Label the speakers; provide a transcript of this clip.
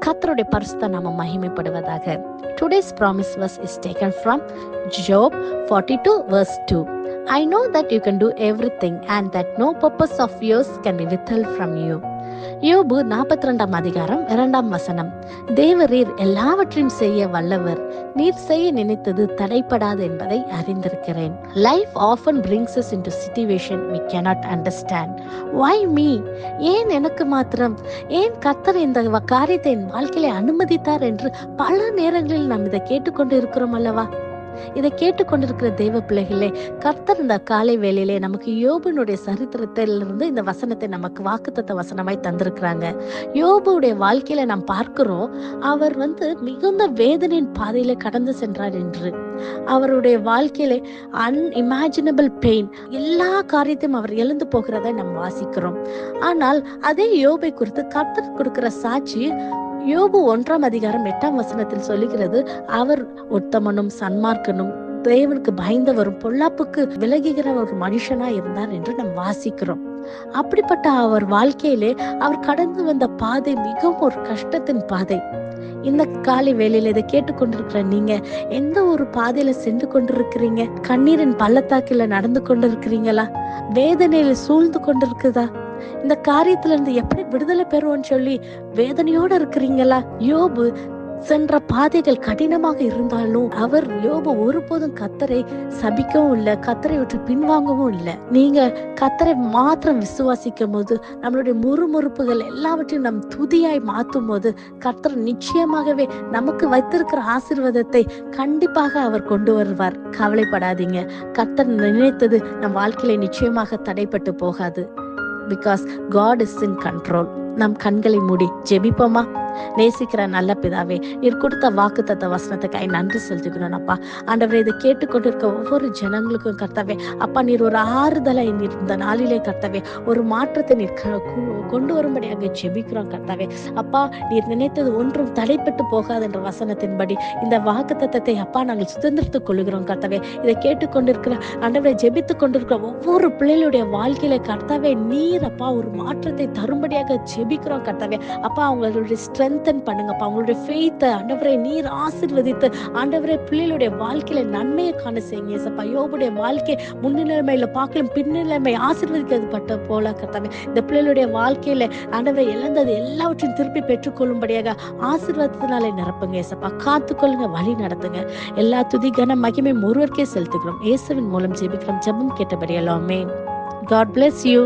Speaker 1: கர்த்தருடைய பரிசுத்த நாமம் மகிமைப்படுவதாக. Today's promise verse is taken from Job 42 verse 2. I know that you can do everything and that no purpose of yours can be withheld from you. யோபு 42 அதிகாரம் 2 வசனம். தேவரீர் எல்லாவற்றையும் செய்ய வல்லவர், நீர் செய்ய நினைத்தது தடைப்படாது என்பதை அறிந்திருக்கிறேன். Life often brings us into situation we cannot understand. Why me? ஏன் எனக்கு மாத்திரம்? ஏன் கர்த்தர் இந்த காரியத்தை என் வாழ்க்கையில அனுமதித்தார் என்று பல நேரங்களில் நாம் இதை கேட்டுக்கொண்டு இருக்கிறோம் அல்லவா? இதை கேட்டுக்கொண்டிருக்கிற தேவ பிள்ளைகளே, கர்த்தர் இந்த காலை வேளையிலே நமக்கு யோபுனுடைய சரித்திரத்திலிருந்து இந்த வசனத்தை நமக்கு வாக்குத்தத்த வசனமாய் தந்திருக்கிறாங்க. யோபுடைய வாழ்க்கையில நாம் பார்க்கிறோம், அவர் மிகுந்த வேதனையின் பாதையில கடந்து சென்றார் என்று. அவருடைய வாழ்க்கையில அன்இமேஜினபிள் பெயின், எல்லா காரியத்தையும் அவர் எழுந்து போகிறதை நாம் வாசிக்கிறோம். ஆனால் அதே யோபை குறித்து கர்த்தர் கொடுக்கிற சாட்சி யோபு 1 அதிகாரம் 8 வசனத்தில் சொல்லுகிறது, அவர் உத்தமனும் சன்மார்க்கனும் தேவனுக்கு பயந்தவரும் பொல்லாப்புக்கு விலகுகிற ஒரு மனுஷனா இருந்தார் என்று நாம் வாசிக்கிறோம். அப்படிப்பட்ட அவர் வாழ்க்கையிலே அவர் கடந்து வந்த பாதை மிகவும் ஒரு கஷ்டத்தின் பாதை. இந்த காலை வேளையில இதை கேட்டுக்கொண்டிருக்கிற நீங்க எந்த ஒரு பாதையில சென்று கொண்டிருக்கிறீங்க? கண்ணீரின் பள்ளத்தாக்கில நடந்து கொண்டிருக்கிறீங்களா? வேதனையில சூழ்ந்து கொண்டிருக்குதா? இந்த காரியத்துல இருந்து எப்படி விடுதலை பெறுவோன்னு சொல்லி வேதனையோட இருக்கிறீங்களா? யோபு சென்ற பாதைகள் கடினமாக இருந்தாலும் யோபு ஒருபோதும் கர்த்தரை சபிக்கவும் இல்லை, கர்த்தரை விட்டு பின்வாங்கவும் இல்லை. நீங்க கர்த்தரை மாத்திரம் விசுவாசிக்கும் போது, நம்மளுடைய முறுமுறுப்புகள் எல்லாவற்றையும் நம் துதியாய் மாற்றும் போது, கர்த்தர் நிச்சயமாகவே நமக்கு வைத்திருக்கிற ஆசீர்வாதத்தை கண்டிப்பாக அவர் கொண்டு வருவார். கவலைப்படாதீங்க. கர்த்தர் நினைத்தது நம் வாழ்க்கையில நிச்சயமாக தடைப்பட்டு போகாது. Because God is in control. நம் கண்களை மூடி ஜெபிப்போமா? நேசிக்கிற நல்ல பிதாவே, நீர் கொடுத்த வாக்குத்தத்த வசனத்துக்காய் நன்றி செலுத்துகிறோம் அப்பா. ஆண்டவரே, இதை கேட்டுக்கொண்டிருக்க ஒவ்வொரு ஜனங்களுக்கும் கர்த்தாவே அப்பா, நீர் ஒரு ஆறுதலை நீர் இந்த நாளிலே கர்த்தாவே ஒரு மாற்றத்தை நீர் கொண்டு வரும்படியாக ஜெபிக்கிறோம் கர்த்தாவே. அப்பா, நீர் நினைத்தது ஒன்றும் தடைப்பட்டு போகாது என்ற வசனத்தின்படி இந்த வாக்குத்தத்தத்தை அப்பா நாங்கள் சுதந்திரத்துக் கொள்ளுகிறோம் கர்த்தாவே. இதை கேட்டுக்கொண்டிருக்கிற ஆண்டவரை ஜெபித்துக் கொண்டிருக்கிற ஒவ்வொரு பிள்ளைகளுடைய வாழ்க்கையில கர்த்தாவே நீர் அப்பா ஒரு மாற்றத்தை தரும்படியாக ஜெபிக்கிறோம் கர்த்தாவே. அப்பா, அவங்களுடைய ஸ்ட்ரென்தன் பண்ணுங்கப்பா, அவங்களுடைய ஃபெய்த்தை ஆண்டவரே நீர் ஆசீர்வதித்து ஆண்டவரே பிள்ளைகளுடைய வாழ்க்கையில நன்மையை காண செய்யுங்க ஏசப்பா. யோபுடைய வாழ்க்கை முன்னிலைமையில பார்க்கலாம் பின்னிலைமை ஆசீர்வதிக்கிறது பட்ட போல கர்த்தாவே இந்த பிள்ளைகளுடைய வாழ்க்கையில ஆண்டவரை இழந்தது எல்லாவற்றையும் திருப்பி பெற்றுக்கொள்ளும்படியாக ஆசீர்வாதத்தினாலே நிரப்புங்க ஏசப்பா. காத்துக்கொள்ளுங்க, வழி நடத்துங்க. எல்லா துதி கன மகிமை ஒருவருக்கே செலுத்துகிறோம். இயேசுவின் மூலம் ஜெபிக்கிறோம். ஜெபம் கேட்டபடி எல்லாமே. God bless you.